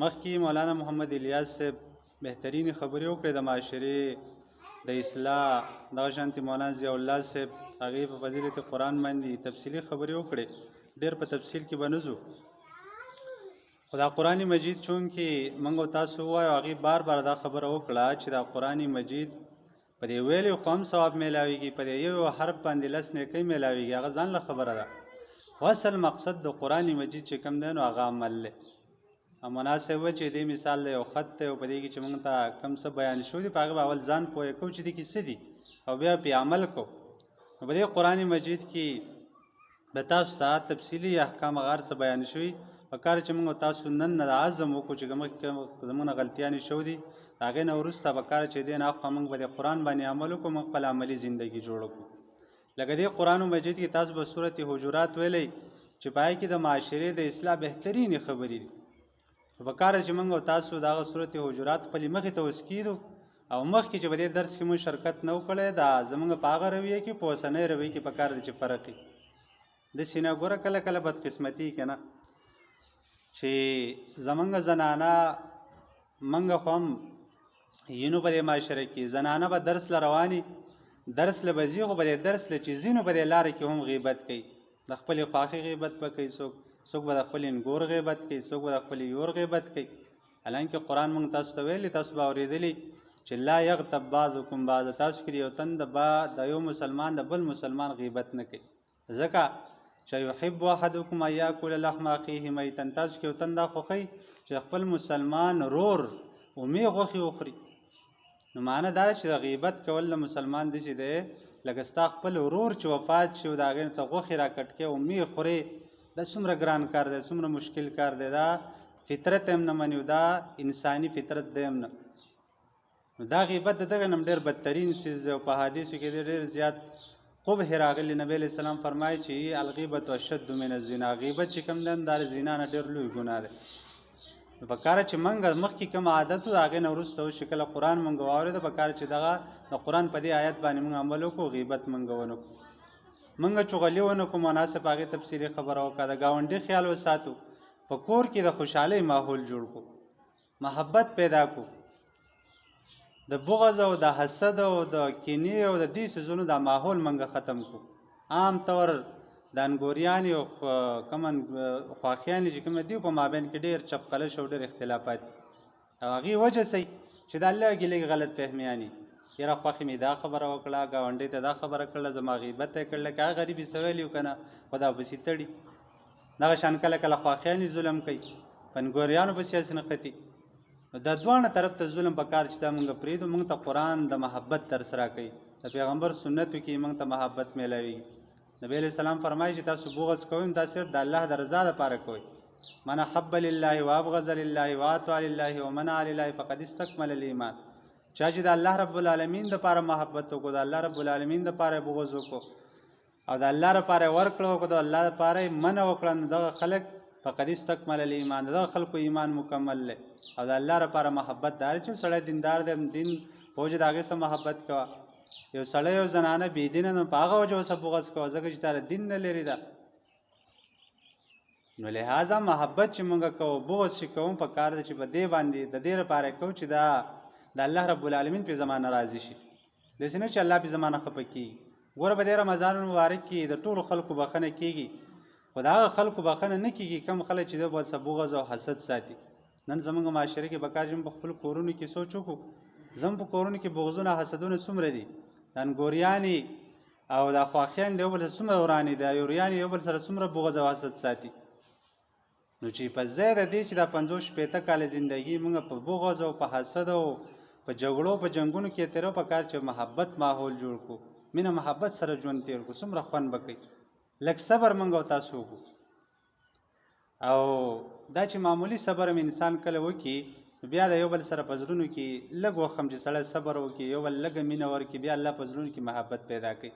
مخکې مولانا محمد الیاس صاحب بهترینې خبرې وکړې د معاشرې د اصلاح، دغه شانتې مولانا ضیاء الله صاحب هغې په فضیلت قرآن باندې تفصیلي خبرې وکړې. ډېر په تفصیل کې به نه ځو، خو دا قرآن مجید چونکې موږ او تاسو ووایو، هغې بار بار دا خبره وکړه چې دا قرآن مجید په دې ویلې خو هم ثواب میلاویږي، په دې یو حرف باندې 10 نیکۍ میلاویږي. هغه ځان له خبره ده، خو اصل مقصد د قرآن مجید چې کوم دی نو هغه عمل دی. او مناسب و چې دې مثال دی یو خط دی او په دې کې چې موږ ته کوم څه بیان شوي دي په هغه به اول ځان پوه کوو چې دې کې څه دي او بیا پرې عمل کوو. نو په دې قرآن مجید کې به تاسو ته تفصیلي احکام هغه هر څه بیان شوي. په کار چې موږ تاسو نن نه عزم وکړو چې زموږ نه غلطیانې شوي دي، هغې نه وروسته به کار چې دی نه اخوا موږ به د قرآن باندې عمل وکړو، موږ خپل عملي زندګي جوړه کړو. لکه دې قرآن مجید کې تاسو به سورت حجرات ویلی چې په هغې کې د معاشرې د اصلاح بهترینې خبرې دي. په کار چې موږ او تاسو دغه سورت حجرات خپلې مخې ته وسکېدو او مخکې چې په دې درس کې موږ شرکت نه و کړی، دا زموږ په هغه رویه کې په اوسنۍ رویه کې په کار دی چې فرق وي. داسې نه ګوره کله کله بدقسمتي که نه چې زموږ زنانه موږ خو هم یینو په دې معاشره کې زنانه به درس له رواني درس له به ځي، خو به دې درس له چې ځي نو په دې لاره کې هم غیبت کوي، د خپلې خواښې غیبت به کوي، څوک به د خپل انګور غیبت کوي، څوک به د خپل یور غیبت کوي. حالانکه قرآن موږ تاسو ته ویلي، تاسو به اورېدلي چې لا یغتب بعضکم بعضا، تاسو کې یو تن د یو مسلمان د بل مسلمان غیبت نه کوي، ځکه چې یحب احدکم ان یاکل لحم اخیه میتا، تاسو کې یو تن دا خوښوي چې خپل مسلمان رور اومې غوښې وخوري. نو معنی دا چې د غیبت کول له مسلمان داسې دی لکه ستا خپل ورور چې وفات شي او د هغې نه ته غوښې راکټ کړې اومې خورې، دا څومره ګران کار دی، څومره مشکل کار دی، دا فطرت هم نه مني، دا انساني فطرت دی هم نه. نو دا غیبت د دغه نه هم ډېر بدترین څیز دی او په حدیثو کې ډېر زیات قبح راغلی. نبی علیه السلام فرمایي چې الغیبت اشد من الزنا، غیبت چې کوم دی دا د زنا نه ډېر لوی ګناه دی. نو په کار چې موږ مخکې کوم عادت و د هغې نه وروسته اوس چې کله قرآن موږ واورېده، په کار چې دغه د قرآن په دې آیت باندې موږ عمل وکړو، غیبت موږ ونه کړو، موږ چغلي ونه کړو، مناسب هغې تفصیلي خبره وکړه، د ګاونډي خیال وساتو، په کور کې د خوشحالۍ ماحول جوړ کړو، محبت پیدا کړو، د بغض او د حسد او د کینې او د دې څیزونو دا ماحول موږ ختم کړو. عام طور د انګوریانې او خواښیانې چې کومه دي په مابین کې ډېر چپقلش او ډېر اختلافات دي، او هغې وجه صحیح چې دا لږې لږې غلط فهمیانې، یاره خوښې مې دا خبره وکړه، ګاونډۍ ته دا خبره کړله، زما غیبت یې کړله، که هغه غریب یې څه ویلي که نه خو دا پسې تړي. دغه شان کله کله خواښیانې ظلم کوي، په انګوریانو پسې هسې نښتي. دا دواړه طرف ته ظلم په کار چې دا موږ پرېږدو. موږ ته قرآن د محبت درس راکوي، د پیغمبر سنتو کې موږ ته محبت میلاویږي. نبی علیه السلام فرمایي چې تاسو بغض کوئ دا صرف د الله د رضا دپاره کوئ. من احب لله وابغض لله واطاع لله ومنع لله فقد استکمل الایمان. چا چې د الله رب العالمین دپاره محبت وکړو، د الله رب العالمین دپاره بغض وکړو او د الله دپاره ورکړه وکړو، د الله دپاره منع وکړه، نو دغه خلک فقد استکمل الایمان، دغه خلکو ایمان مکمل دی. او د الله لپاره محبت دا چې سړی دیندار دی، دین په وجه د هغې څه محبت کوه. یو سړی یو زنانه بې دینه نو په هغه وجه ورسه بغض کوه ځکه چې تا دین نه لري ده. نو لهذا محبت چې موږ کوو، بغض چې کوو، په کار ده چې په دې باندې د دې لپاره کوو چې دا د الله رب العالمین پې زمانه راضي شي، داسې نه چې الله پې زمانه خفه کېږي. ګوره په دې رمضان مبارک کې د ټولو خلکو بخښنه کېږي، خو د هغه خلکو بخښنه نه کېږي کوم خلک چې د بل څه بغض او حسد ساتي. نن زموږ معاشره کې بکار چې په خپل کورونو کې سوچ وکړو، زموږ په کورونو کې بغضونه حسدونه څومره دي، د انګوریانې او د خواښیانې د یو بل سره څومره ورانې، د یوریانې یو بل سره څومره بغض او حسد ساتي. نو چې په ځای د دې چې دا 50-60 کاله زندګي موږ په بغض او په حسد او په جګړو په جنګونو کې تېرو، په کار چې محبت ماحول جوړ کړو، مینه محبت سره ژوند تېر کړو، څومره خوند به کوي. لږ صبر موږ او تاسو وکړو، او دا چې معمولی صبر هم انسان کله وکړي، بیا د یو بل سره په زړونو کې لږ وخت هم چې سړی صبر وکړي، یو بل لږه مینه ورکړي، بیا الله په زړونو کې محبت پیدا کوي.